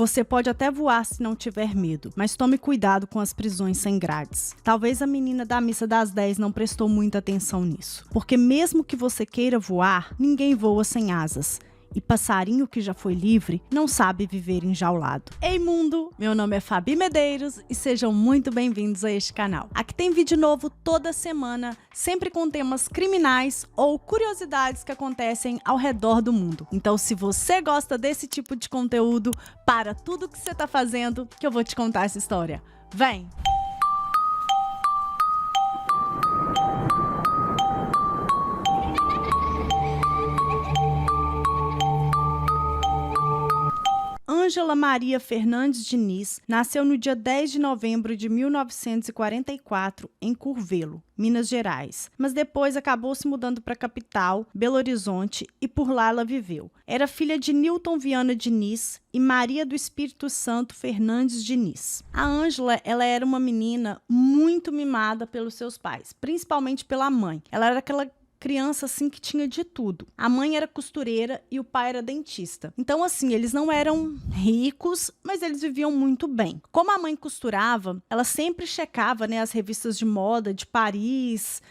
Você pode até voar se não tiver medo, mas tome cuidado com as prisões sem grades. Talvez a menina da missa das 10 não prestou muita atenção nisso, porque mesmo que você queira voar, ninguém voa sem asas. E passarinho que já foi livre não sabe viver enjaulado. Ei mundo, meu nome é Fabi Medeiros e sejam muito bem-vindos a este canal. Aqui tem vídeo novo toda semana, sempre com temas criminais ou curiosidades que acontecem ao redor do mundo. Então se você gosta desse tipo de conteúdo, para tudo que você tá fazendo que eu vou te contar essa história. Vem! Ângela Maria Fernandes Diniz nasceu no dia 10 de novembro de 1944 em Curvelo, Minas Gerais, mas depois acabou se mudando para a capital, Belo Horizonte, e por lá ela viveu. Era filha de Nilton Viana Diniz e Maria do Espírito Santo Fernandes Diniz. A Ângela, ela era uma menina muito mimada pelos seus pais, principalmente pela mãe. Ela era aquela criança assim que tinha de tudo. A mãe era costureira e o pai era dentista. Então assim, eles não eram ricos, mas eles viviam muito bem. Como a mãe costurava, ela sempre checava, né, as revistas de moda de Paris,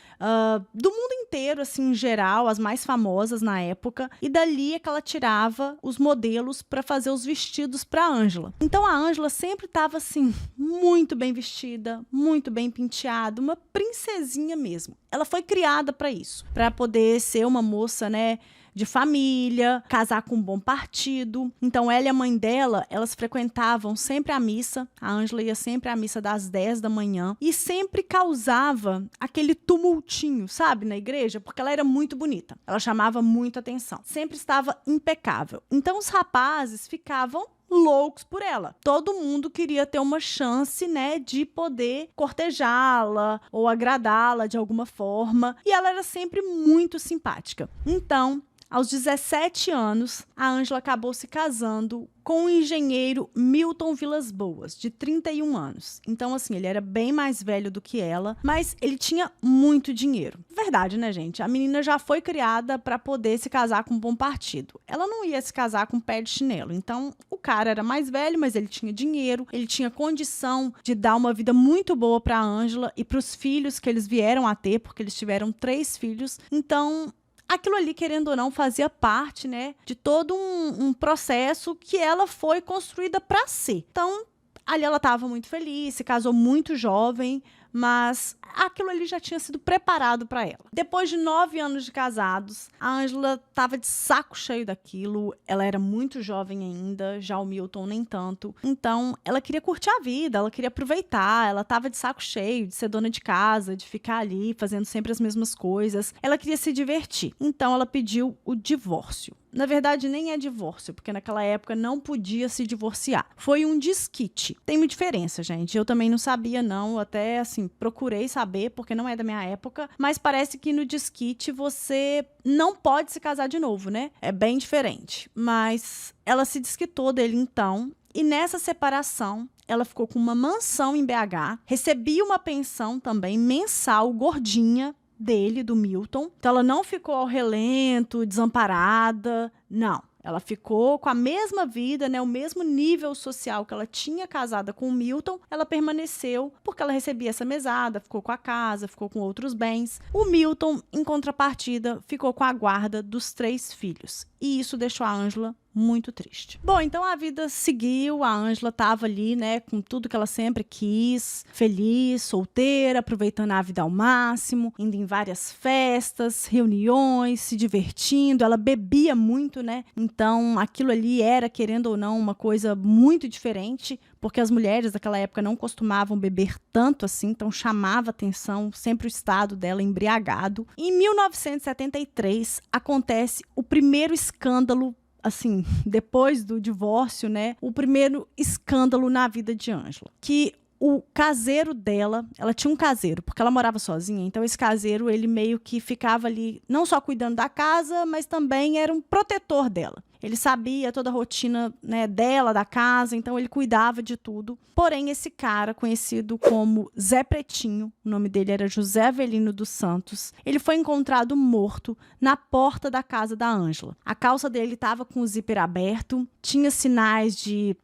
do mundo inteiro, assim, em geral, as mais famosas na época, e dali é que ela tirava os modelos para fazer os vestidos para Ângela. Então a Ângela sempre estava assim, muito bem vestida, muito bem penteada, uma princesinha mesmo. Ela foi criada para isso, para poder ser uma moça, né, de família, casar com um bom partido. Então ela e a mãe dela, elas frequentavam sempre a missa. A Ângela ia sempre à missa das 10 da manhã e sempre causava aquele tumultinho, sabe, na igreja, porque ela era muito bonita. Ela chamava muita atenção. Sempre estava impecável. Então os rapazes ficavam loucos por ela. Todo mundo queria ter uma chance, né, de poder cortejá-la ou agradá-la de alguma forma. E ela era sempre muito simpática. Então, aos 17 anos, a Ângela acabou se casando com o engenheiro Milton Vilas Boas, de 31 anos. Então, assim, ele era bem mais velho do que ela, mas ele tinha muito dinheiro. Verdade, né, gente? A menina já foi criada para poder se casar com um bom partido. Ela não ia se casar com pé de chinelo. Então, o cara era mais velho, mas ele tinha dinheiro, ele tinha condição de dar uma vida muito boa para a Ângela e para os filhos que eles vieram a ter, porque eles tiveram 3 filhos. Então, aquilo ali, querendo ou não, fazia parte, né, de todo um processo que ela foi construída para ser. Então, ali ela estava muito feliz, se casou muito jovem, mas aquilo ali já tinha sido preparado para ela. Depois de 9 anos de casados, a Ângela estava de saco cheio daquilo, ela era muito jovem ainda, já o Milton nem tanto. Então, ela queria curtir a vida, ela queria aproveitar, ela estava de saco cheio de ser dona de casa, de ficar ali fazendo sempre as mesmas coisas. Ela queria se divertir. Então, ela pediu o divórcio. Na verdade, nem é divórcio, porque naquela época não podia se divorciar. Foi um desquite. Tem uma diferença, gente. Eu também não sabia, não. Eu até, assim, procurei saber, porque não é da minha época. Mas parece que no desquite você não pode se casar de novo, né? É bem diferente. Mas ela se desquitou dele, então. E nessa separação, ela ficou com uma mansão em BH. Recebia uma pensão também mensal, gordinha, dele, do Milton. Então ela não ficou ao relento, desamparada, não. Ela ficou com a mesma vida, né, o mesmo nível social que ela tinha casada com o Milton, ela permaneceu porque ela recebia essa mesada, ficou com a casa, ficou com outros bens. O Milton, em contrapartida, ficou com a guarda dos 3 filhos. E isso deixou a Ângela muito triste. Bom, então a vida seguiu, a Ângela estava ali, né, com tudo que ela sempre quis, feliz, solteira, aproveitando a vida ao máximo, indo em várias festas, reuniões, se divertindo. Ela bebia muito, né? Então aquilo ali era, querendo ou não, uma coisa muito diferente, porque as mulheres daquela época não costumavam beber tanto assim, então chamava atenção sempre o estado dela embriagado. Em 1973 acontece o primeiro escândalo, assim, depois do divórcio, né, o primeiro escândalo na vida de Ângela, que o caseiro dela, ela tinha um caseiro, porque ela morava sozinha, então esse caseiro, ele meio que ficava ali, não só cuidando da casa, mas também era um protetor dela. Ele sabia toda a rotina, né, dela, da casa, então ele cuidava de tudo. Porém, esse cara, conhecido como Zé Pretinho, o nome dele era José Avelino dos Santos, ele foi encontrado morto na porta da casa da Ângela. A calça dele estava com o zíper aberto, tinha sinais de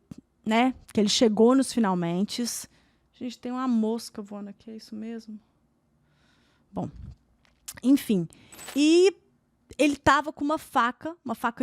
né, que ele chegou nos finalmentes. Gente, tem uma mosca voando aqui, é isso mesmo? Bom, enfim. E ele tava com uma faca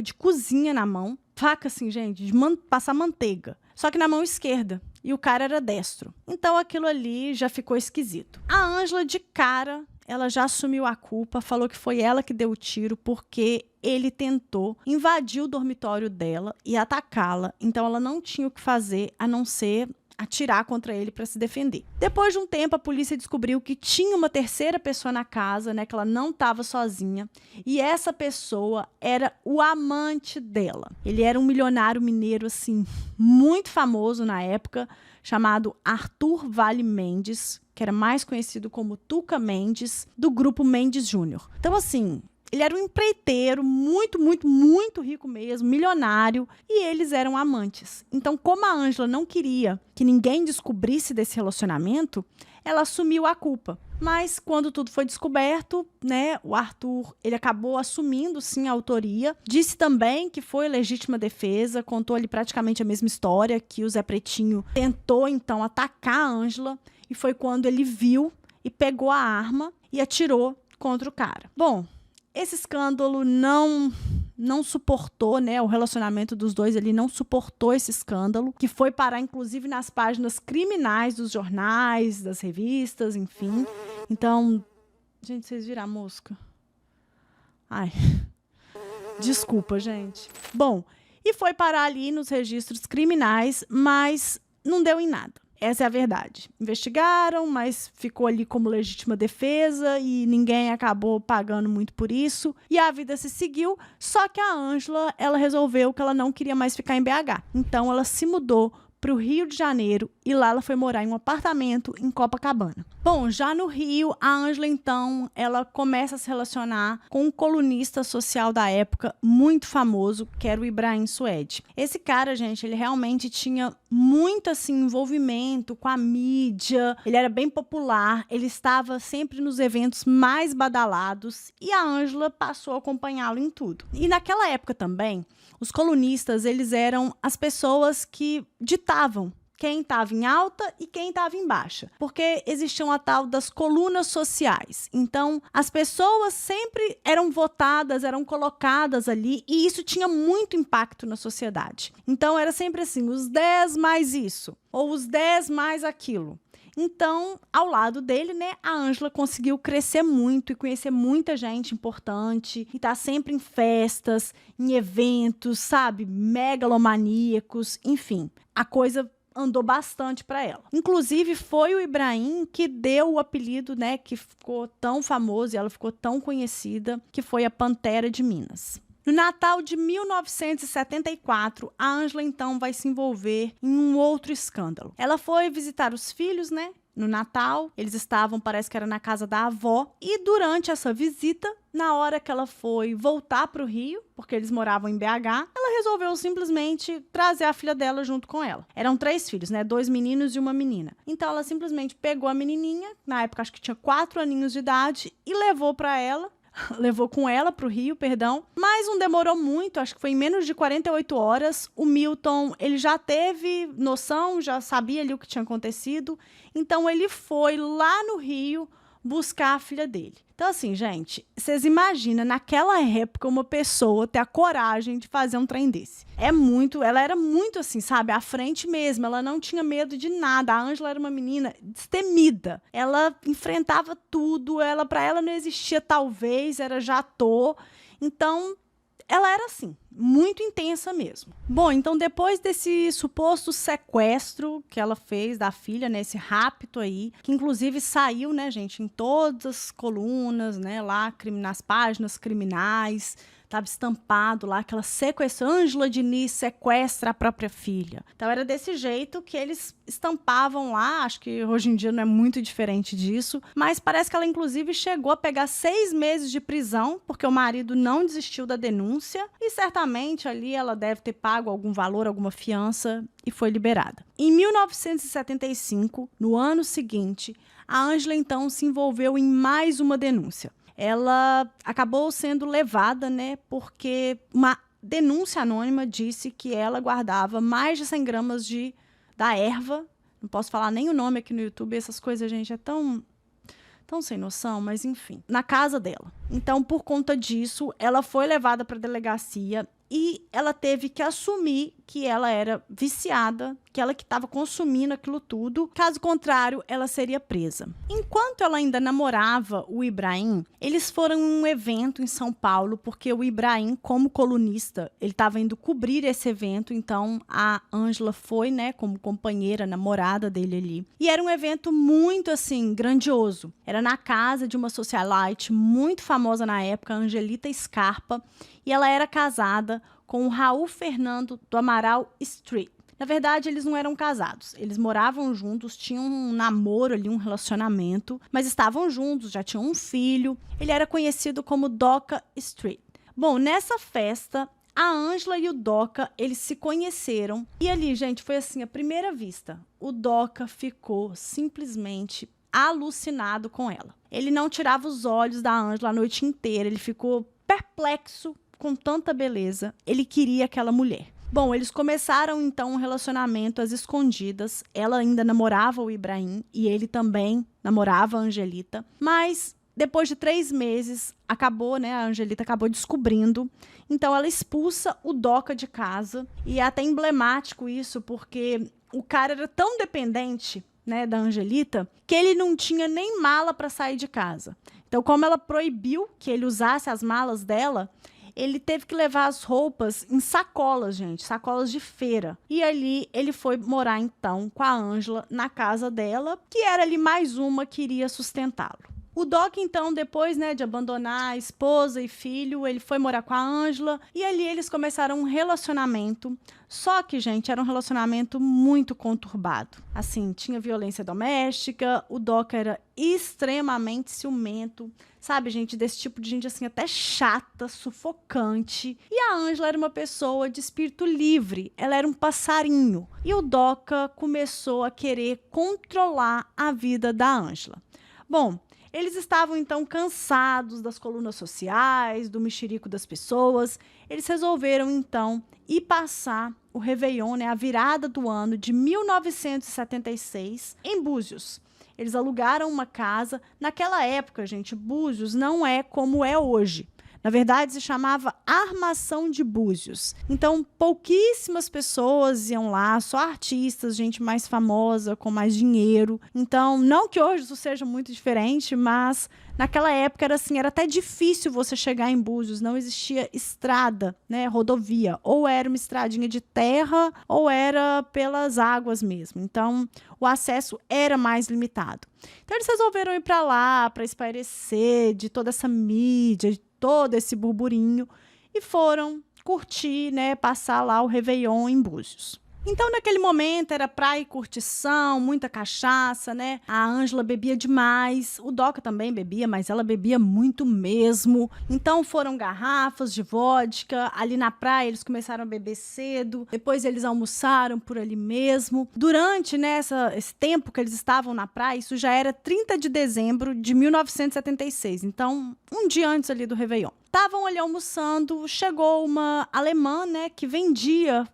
de cozinha na mão. Faca, assim, gente, de passar manteiga. Só que na mão esquerda. E o cara era destro. Então aquilo ali já ficou esquisito. A Ângela, de cara, ela já assumiu a culpa, falou que foi ela que deu o tiro porque ele tentou invadir o dormitório dela e atacá-la. Então ela não tinha o que fazer a não ser atirar contra ele para se defender. Depois de um tempo, a polícia descobriu que tinha uma terceira pessoa na casa, né, que ela não estava sozinha, e essa pessoa era o amante dela. Ele era um milionário mineiro, assim, muito famoso na época, chamado Arthur Vale Mendes, que era mais conhecido como Tuca Mendes, do grupo Mendes Júnior. Então, assim, ele era um empreiteiro muito, muito, muito rico mesmo, milionário, e eles eram amantes. Então, como a Ângela não queria que ninguém descobrisse desse relacionamento, ela assumiu a culpa. Mas quando tudo foi descoberto, né, o Arthur, ele acabou assumindo sim a autoria. Disse também que foi legítima defesa, contou ali praticamente a mesma história, que o Zé Pretinho tentou então atacar a Ângela, e foi quando ele viu e pegou a arma e atirou contra o cara. Bom, esse escândalo não suportou, né? O relacionamento dos dois, ele não suportou esse escândalo, que foi parar, inclusive, nas páginas criminais dos jornais, das revistas, enfim. Então, gente, vocês viram a mosca? Ai, desculpa, gente. Bom, e foi parar ali nos registros criminais, mas não deu em nada. Essa é a verdade. Investigaram, mas ficou ali como legítima defesa e ninguém acabou pagando muito por isso. E a vida se seguiu, só que a Ângela, ela resolveu que ela não queria mais ficar em BH. Então, ela se mudou para o Rio de Janeiro e lá ela foi morar em um apartamento em Copacabana. Bom, já no Rio, a Ângela, então, ela começa a se relacionar com um colunista social da época muito famoso, que era o Ibrahim Suede. Esse cara, gente, ele realmente tinha muito, assim, envolvimento com a mídia, ele era bem popular, ele estava sempre nos eventos mais badalados e a Ângela passou a acompanhá-lo em tudo. E naquela época também, os colunistas, eles eram as pessoas que ditavam quem estava em alta e quem estava em baixa, porque existiam a tal das colunas sociais. Então, as pessoas sempre eram votadas, eram colocadas ali, e isso tinha muito impacto na sociedade. Então, era sempre assim, os 10 mais isso, ou os 10 mais aquilo. Então, ao lado dele, né, a Ângela conseguiu crescer muito e conhecer muita gente importante e tá sempre em festas, em eventos, sabe, megalomaníacos, enfim, a coisa andou bastante para ela. Inclusive, foi o Ibrahim que deu o apelido, né, que ficou tão famoso e ela ficou tão conhecida, que foi a Pantera de Minas. No Natal de 1974, a Ângela, então, vai se envolver em um outro escândalo. Ela foi visitar os filhos, né? No Natal, eles estavam, parece que era na casa da avó, e durante essa visita, na hora que ela foi voltar para o Rio, porque eles moravam em BH, ela resolveu simplesmente trazer a filha dela junto com ela. Eram 3 filhos, né? 2 meninos e uma menina. Então, ela simplesmente pegou a menininha, na época acho que tinha 4 aninhos de idade, e levou para ela. Levou com ela para o Rio, perdão, mas não demorou muito, acho que foi em menos de 48 horas, o Milton, ele já teve noção, já sabia ali o que tinha acontecido, então ele foi lá no Rio buscar a filha dele. Então, assim, gente, vocês imaginam, naquela época, uma pessoa ter a coragem de fazer um trem desse. Ela era muito assim, sabe, à frente mesmo, ela não tinha medo de nada. A Ângela era uma menina destemida, ela enfrentava tudo, para ela não existia talvez, era já tô. Então, ela era assim, muito intensa mesmo. Bom, então depois desse suposto sequestro que ela fez da filha, né, esse rapto aí, que inclusive saiu, né, gente, em todas as colunas, né, lá nas páginas criminais, estava estampado lá que ela sequestrou, Ângela Diniz sequestra a própria filha. Então era desse jeito que eles estampavam lá, acho que hoje em dia não é muito diferente disso, mas parece que ela inclusive chegou a pegar 6 meses de prisão, porque o marido não desistiu da denúncia, e certamente ali ela deve ter pago algum valor, alguma fiança, e foi liberada. Em 1975, no ano seguinte, a Ângela então se envolveu em mais uma denúncia. Ela acabou sendo levada, né, porque uma denúncia anônima disse que ela guardava mais de 100 gramas da erva. Não posso falar nem o nome aqui no YouTube, essas coisas, gente, é tão sem noção, mas enfim, na casa dela. Então, por conta disso, ela foi levada para a delegacia e ela teve que assumir que ela era viciada, que ela que estava consumindo aquilo tudo. Caso contrário, ela seria presa. Enquanto ela ainda namorava o Ibrahim, eles foram em um evento em São Paulo, porque o Ibrahim, como colunista, ele estava indo cobrir esse evento, então a Ângela foi, né, como companheira, namorada dele ali. E era um evento muito, assim, grandioso. Era na casa de uma socialite muito famosa na época, Angelita Scarpa, e ela era casada com o Raul Fernando do Amaral Street. Na verdade, eles não eram casados. Eles moravam juntos, tinham um namoro ali, um relacionamento, mas estavam juntos, já tinham um filho. Ele era conhecido como Doca Street. Bom, nessa festa, a Ângela e o Doca, eles se conheceram. E ali, gente, foi assim, à primeira vista. O Doca ficou simplesmente alucinado com ela. Ele não tirava os olhos da Ângela a noite inteira. Ele ficou perplexo com tanta beleza. Ele queria aquela mulher. Bom, eles começaram então um relacionamento às escondidas. Ela ainda namorava o Ibrahim e ele também namorava a Angelita. Mas depois de 3 meses, acabou, né? A Angelita acabou descobrindo. Então ela expulsa o Doca de casa. E é até emblemático isso, porque o cara era tão dependente, né, da Angelita, que ele não tinha nem mala para sair de casa. Então, como ela proibiu que ele usasse as malas dela, ele teve que levar as roupas em sacolas, gente, sacolas de feira. E ali ele foi morar, então, com a Ângela na casa dela, que era ali mais uma que iria sustentá-lo. O Doc, então, depois, né, de abandonar a esposa e filho, ele foi morar com a Ângela e ali eles começaram um relacionamento. Só que, gente, era um relacionamento muito conturbado. Assim, tinha violência doméstica, o Doc era extremamente ciumento, sabe, gente, desse tipo de gente, assim, até chata, sufocante. E a Ângela era uma pessoa de espírito livre, ela era um passarinho. E o Doca começou a querer controlar a vida da Ângela. Bom, eles estavam, então, cansados das colunas sociais, do mexerico das pessoas. Eles resolveram, então, ir passar o Réveillon, né, a virada do ano de 1976, em Búzios. Eles alugaram uma casa. Naquela época, gente, Búzios não é como é hoje. Na verdade, se chamava Armação de Búzios. Então, pouquíssimas pessoas iam lá, só artistas, gente mais famosa, com mais dinheiro. Então, não que hoje isso seja muito diferente, mas naquela época era assim, era até difícil você chegar em Búzios, não existia estrada, né, rodovia. Ou era uma estradinha de terra, ou era pelas águas mesmo. Então, o acesso era mais limitado. Então, eles resolveram ir para lá, para espairecer de toda essa mídia, de todo esse burburinho, e foram curtir, né, passar lá o Réveillon em Búzios. Então, naquele momento, era praia e curtição, muita cachaça, né? A Ângela bebia demais, o Doca também bebia, mas ela bebia muito mesmo. Então, foram garrafas de vodka, ali na praia eles começaram a beber cedo, depois eles almoçaram por ali mesmo. Durante, né, esse tempo que eles estavam na praia, isso já era 30 de dezembro de 1976, então, um dia antes ali do Réveillon. Estavam ali almoçando, chegou uma alemã, né, que vendia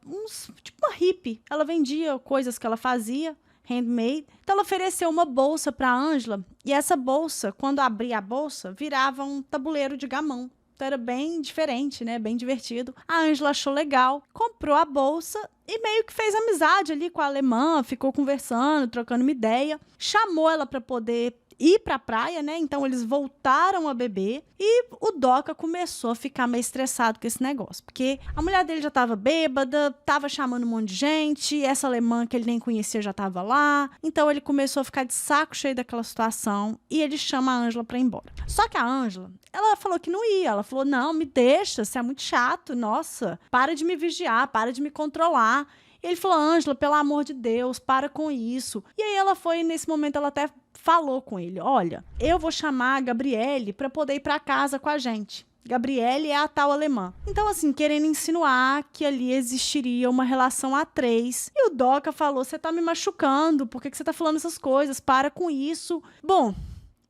tipo uma hippie. Ela vendia coisas que ela fazia, handmade. Então ela ofereceu uma bolsa para a Ângela, e essa bolsa, quando abria a bolsa, virava um tabuleiro de gamão. Então era bem diferente, né, bem divertido. A Ângela achou legal, comprou a bolsa e meio que fez amizade ali com a alemã, ficou conversando, trocando uma ideia, chamou ela para poder ir para a praia, né? Então eles voltaram a beber e o Doca começou a ficar meio estressado com esse negócio, porque a mulher dele já estava bêbada, estava chamando um monte de gente, essa alemã que ele nem conhecia já estava lá. Então ele começou a ficar de saco cheio daquela situação e ele chama a Ângela para ir embora. Só que a Ângela, ela falou que não ia, ela falou: "Não, me deixa, você é muito chato, nossa, para de me vigiar, para de me controlar". E ele falou: "Ângela, pelo amor de Deus, para com isso". E aí ela foi, nesse momento, ela até falou com ele: "Olha, eu vou chamar a Gabriele para poder ir para casa com a gente". Gabriele é a tal alemã. Então, assim, querendo insinuar que ali existiria uma relação a 3. E o Doca falou: "Você tá me machucando, por que você tá falando essas coisas? Para com isso". Bom,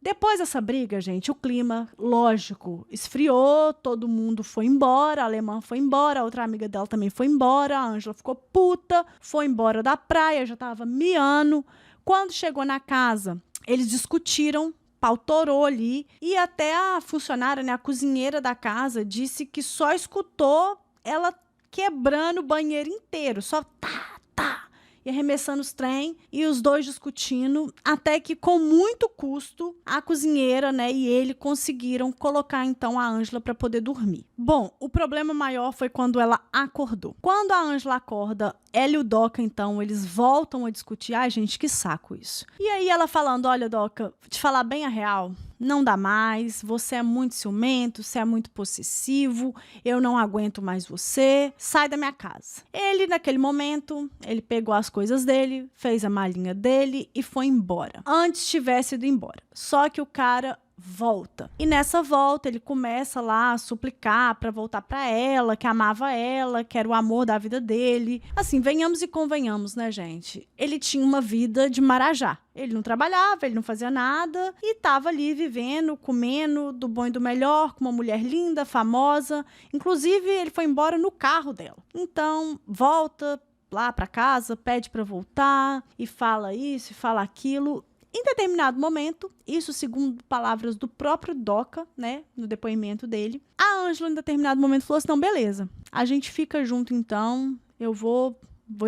Depois dessa briga, gente, o clima, lógico, esfriou, todo mundo foi embora, a alemã foi embora, a outra amiga dela também foi embora, a Ângela ficou puta, foi embora da praia, já tava miando. Quando chegou na casa, eles discutiram, pau torou ali, e até a funcionária, né, a cozinheira da casa, disse que só escutou ela quebrando o banheiro inteiro, só tá, e arremessando os trem, e os dois discutindo, até que com muito custo, a cozinheira, né, e ele conseguiram colocar então a Ângela para poder dormir. Bom, o problema maior foi quando ela acordou. Quando a Ângela acorda, ela e o Doca, então, eles voltam a discutir. Ai, gente, que saco isso. E aí ela falando, olha, Doca, te falar bem a real, não dá mais, você é muito ciumento, você é muito possessivo, eu não aguento mais você, sai da minha casa. Ele, naquele momento, ele pegou as coisas dele, fez a malinha dele e foi embora. Antes tivesse ido embora. Só que o cara volta. E nessa volta ele começa lá a suplicar para voltar para ela, que amava ela, que era o amor da vida dele. Assim, venhamos e convenhamos, né, gente? Ele tinha uma vida de marajá. Ele não trabalhava, ele não fazia nada e estava ali vivendo, comendo do bom e do melhor, com uma mulher linda, famosa. Inclusive, ele foi embora no carro dela. Então, volta lá para casa, pede para voltar e fala isso e fala aquilo. Em determinado momento, isso segundo palavras do próprio Doca, né, no depoimento dele, a Ângela em determinado momento falou assim, não, beleza, a gente fica junto então, eu vou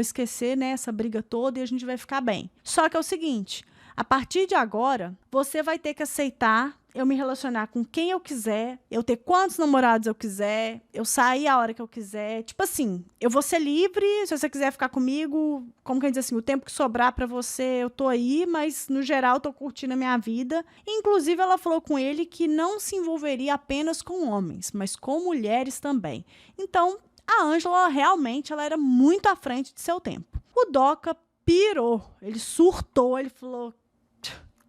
esquecer, né, essa briga toda e a gente vai ficar bem. Só que é o seguinte, a partir de agora, você vai ter que aceitar eu me relacionar com quem eu quiser, eu ter quantos namorados eu quiser, eu sair a hora que eu quiser. Tipo assim, eu vou ser livre, se você quiser ficar comigo, como que diz assim, o tempo que sobrar pra você, eu tô aí, mas no geral eu tô curtindo a minha vida. Inclusive, ela falou com ele que não se envolveria apenas com homens, mas com mulheres também. Então, a Ângela realmente ela era muito à frente de seu tempo. O Doca pirou, ele surtou, ele falou...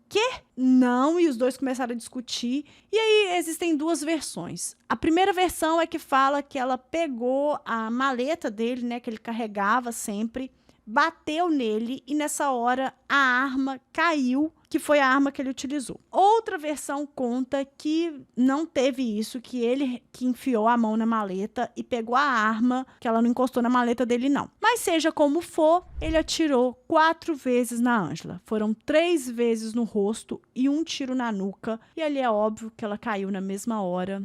Quê? Não, e os dois começaram a discutir. E aí existem duas versões. A primeira versão é que fala que ela pegou a maleta dele, né, que ele carregava sempre, bateu nele e nessa hora a arma caiu, que foi a arma que ele utilizou. Outra versão conta que não teve isso, que ele que enfiou a mão na maleta e pegou a arma, que ela não encostou na maleta dele, não. Mas seja como for, ele atirou 4 vezes na Ângela. Foram 3 vezes no rosto e 1 tiro na nuca. E ali é óbvio que ela caiu na mesma hora.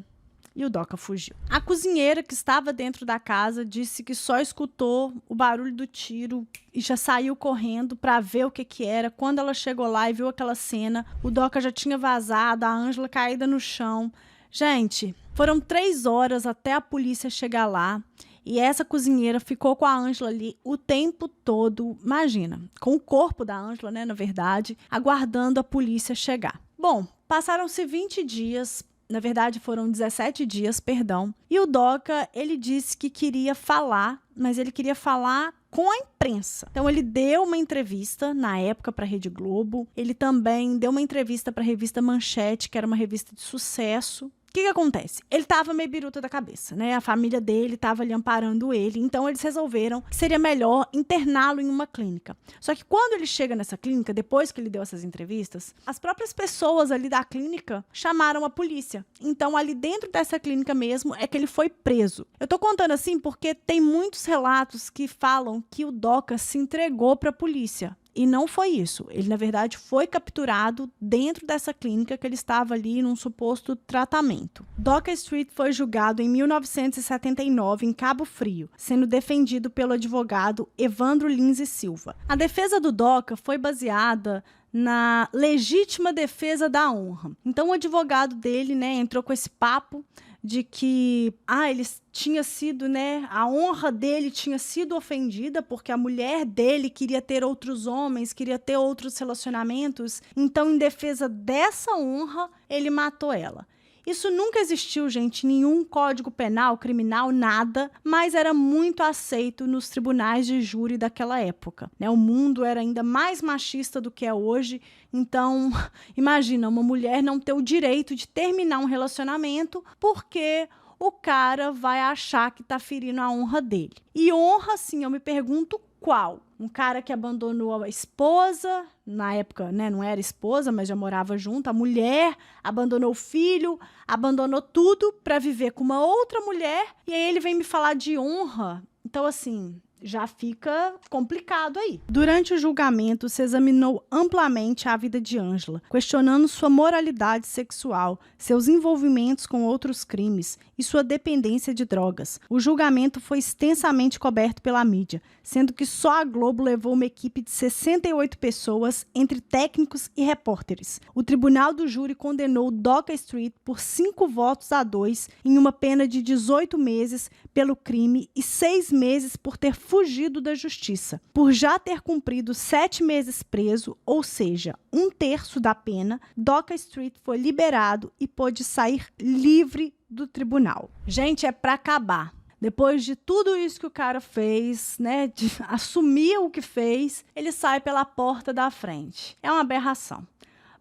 E o Doca fugiu. A cozinheira que estava dentro da casa disse que só escutou o barulho do tiro e já saiu correndo para ver o que era. Quando ela chegou lá e viu aquela cena, o Doca já tinha vazado, a Ângela caída no chão. Gente, foram 3 horas até a polícia chegar lá. E essa cozinheira ficou com a Ângela ali o tempo todo, imagina, com o corpo da Ângela, né, na verdade, aguardando a polícia chegar. Bom, passaram-se 20 dias. Na verdade, foram 17 dias, perdão. E o Doca, ele disse que queria falar, mas ele queria falar com a imprensa. Então, ele deu uma entrevista, na época, para a Rede Globo. Ele também deu uma entrevista para a revista Manchete, que era uma revista de sucesso. O que acontece? Ele estava meio biruta da cabeça, né? A família dele estava ali amparando ele. Então, eles resolveram que seria melhor interná-lo em uma clínica. Só que quando ele chega nessa clínica, depois que ele deu essas entrevistas, as próprias pessoas ali da clínica chamaram a polícia. Então, ali dentro dessa clínica mesmo, é que ele foi preso. Eu tô contando assim porque tem muitos relatos que falam que o Doca se entregou para a polícia. E não foi isso. Ele, na verdade, foi capturado dentro dessa clínica que ele estava ali num suposto tratamento. Doca Street foi julgado em 1979 em Cabo Frio, sendo defendido pelo advogado Evandro Lins e Silva. A defesa do Doca foi baseada na legítima defesa da honra. Então, o advogado dele, né, entrou com esse papo de que ele tinha sido, né, a honra dele tinha sido ofendida porque a mulher dele queria ter outros homens, queria ter outros relacionamentos. Então, em defesa dessa honra, ele matou ela. Isso nunca existiu, gente, em nenhum código penal, criminal, nada, mas era muito aceito nos tribunais de júri daquela época, né? O mundo era ainda mais machista do que é hoje, então, imagina, uma mulher não ter o direito de terminar um relacionamento porque o cara vai achar que tá ferindo a honra dele. E honra, sim, eu me pergunto qual? Um cara que abandonou a esposa, na época, né, não era esposa, mas já morava junto, a mulher, abandonou o filho, abandonou tudo para viver com uma outra mulher, e aí ele vem me falar de honra. Então, assim, já fica complicado aí. Durante o julgamento, se examinou amplamente a vida de Ângela, questionando sua moralidade sexual, seus envolvimentos com outros crimes e sua dependência de drogas. O julgamento foi extensamente coberto pela mídia, sendo que só a Globo levou uma equipe de 68 pessoas, entre técnicos e repórteres. O tribunal do júri condenou Doka Street por 5-2 em uma pena de 18 meses pelo crime e 6 meses por ter fugido da justiça. Por já ter cumprido 7 meses preso, ou seja, 1/3 da pena, Doka Street foi liberado e pôde sair livre do tribunal. Gente, é para acabar. Depois de tudo isso que o cara fez, né, de assumir o que fez, ele sai pela porta da frente. É uma aberração.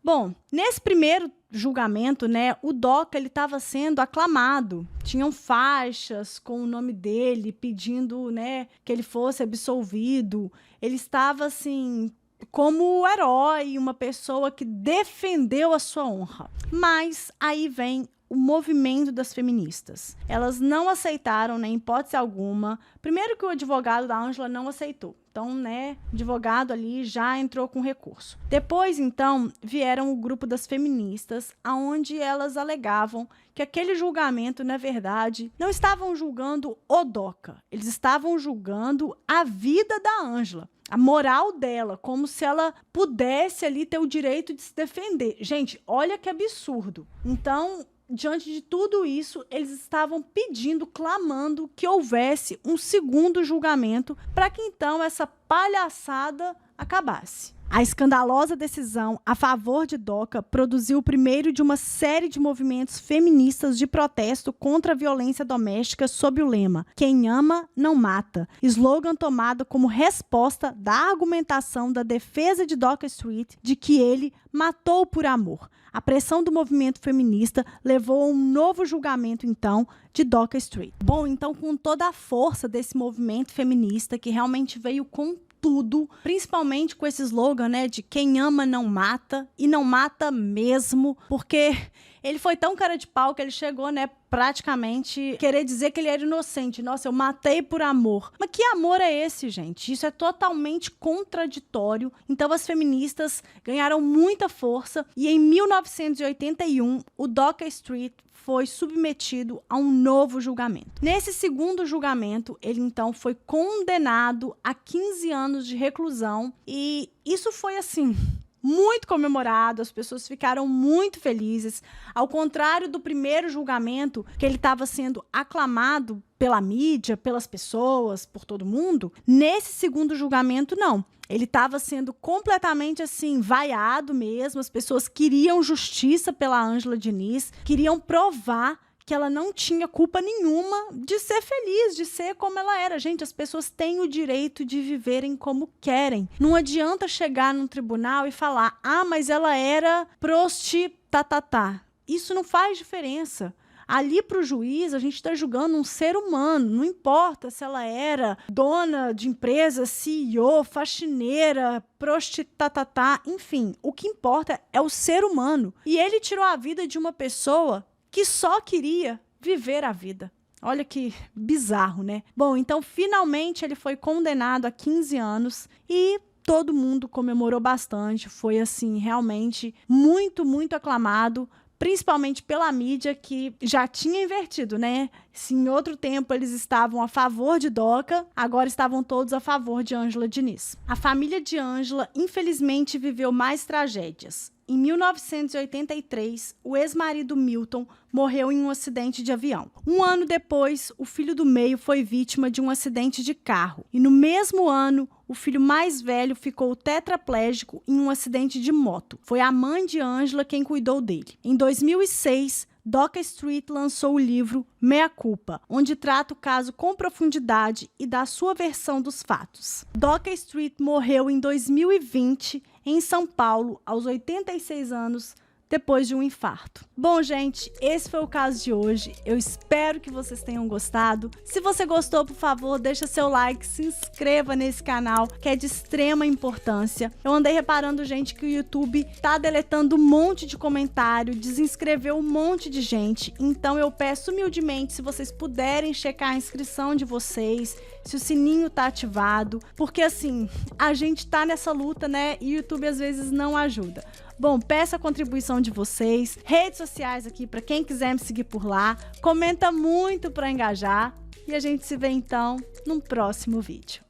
Bom, nesse primeiro julgamento, né, o Doka ele estava sendo aclamado. Tinham faixas com o nome dele pedindo, né, que ele fosse absolvido. Ele estava assim como o herói, uma pessoa que defendeu a sua honra. Mas aí vem o movimento das feministas. Elas não aceitaram, nem hipótese alguma. Primeiro que o advogado da Ângela não aceitou. Então, né, o advogado ali já entrou com recurso. Depois, então, vieram o grupo das feministas, aonde elas alegavam que aquele julgamento, na verdade, não estavam julgando o Doka. Eles estavam julgando a vida da Ângela, a moral dela, como se ela pudesse ali ter o direito de se defender. Gente, olha que absurdo. Então, diante de tudo isso, eles estavam pedindo, clamando que houvesse um segundo julgamento para que então essa palhaçada acabasse. A escandalosa decisão a favor de Doka produziu o primeiro de uma série de movimentos feministas de protesto contra a violência doméstica sob o lema "Quem ama, não mata", slogan tomado como resposta da argumentação da defesa de Doka Street de que ele matou por amor. A pressão do movimento feminista levou a um novo julgamento, então, de Doka Street. Bom, então, com toda a força desse movimento feminista que realmente veio com tudo, principalmente com esse slogan, né, de quem ama não mata, e não mata mesmo, porque ele foi tão cara de pau que ele chegou, né, praticamente querer dizer que ele era inocente. Nossa, eu matei por amor. Mas que amor é esse, gente? Isso é totalmente contraditório. Então as feministas ganharam muita força e em 1981 o Doka Street foi submetido a um novo julgamento. Nesse segundo julgamento, ele então foi condenado a 15 anos de reclusão e isso foi assim muito comemorado, as pessoas ficaram muito felizes. Ao contrário do primeiro julgamento, que ele estava sendo aclamado pela mídia, pelas pessoas, por todo mundo, nesse segundo julgamento, não. Ele estava sendo completamente assim, vaiado mesmo, as pessoas queriam justiça pela Ângela Diniz, queriam provar que ela não tinha culpa nenhuma de ser feliz, de ser como ela era. Gente, as pessoas têm o direito de viverem como querem. Não adianta chegar num tribunal e falar, ah, mas ela era prostituta. Isso não faz diferença. Ali para o juiz, a gente está julgando um ser humano. Não importa se ela era dona de empresa, CEO, faxineira, prostituta, enfim. O que importa é o ser humano. E ele tirou a vida de uma pessoa que só queria viver a vida. Olha que bizarro, né? Bom, então finalmente ele foi condenado a 15 anos e todo mundo comemorou bastante. Foi assim, realmente muito, muito aclamado, principalmente pela mídia que já tinha invertido, né? Se em outro tempo eles estavam a favor de Doka, agora estavam todos a favor de Ângela Diniz. A família de Ângela, infelizmente, viveu mais tragédias. Em 1983, o ex-marido Milton morreu em um acidente de avião. Um ano depois, o filho do meio foi vítima de um acidente de carro. E no mesmo ano, o filho mais velho ficou tetraplégico em um acidente de moto. Foi a mãe de Ângela quem cuidou dele. Em 2006, Doka Street lançou o livro Mea Culpa, onde trata o caso com profundidade e dá sua versão dos fatos. Doka Street morreu em 2020 em São Paulo, aos 86 anos, depois de um infarto. Bom, gente, esse foi o caso de hoje. Eu espero que vocês tenham gostado. Se você gostou, por favor, deixa seu like, se inscreva nesse canal, que é de extrema importância. Eu andei reparando, gente, que o YouTube tá deletando um monte de comentário, desinscreveu um monte de gente. Então eu peço humildemente, se vocês puderem checar a inscrição de vocês, se o sininho tá ativado, porque assim, a gente tá nessa luta, né? E o YouTube às vezes não ajuda. Bom, peço a contribuição de vocês, redes sociais aqui para quem quiser me seguir por lá, comenta muito para engajar e a gente se vê então num próximo vídeo.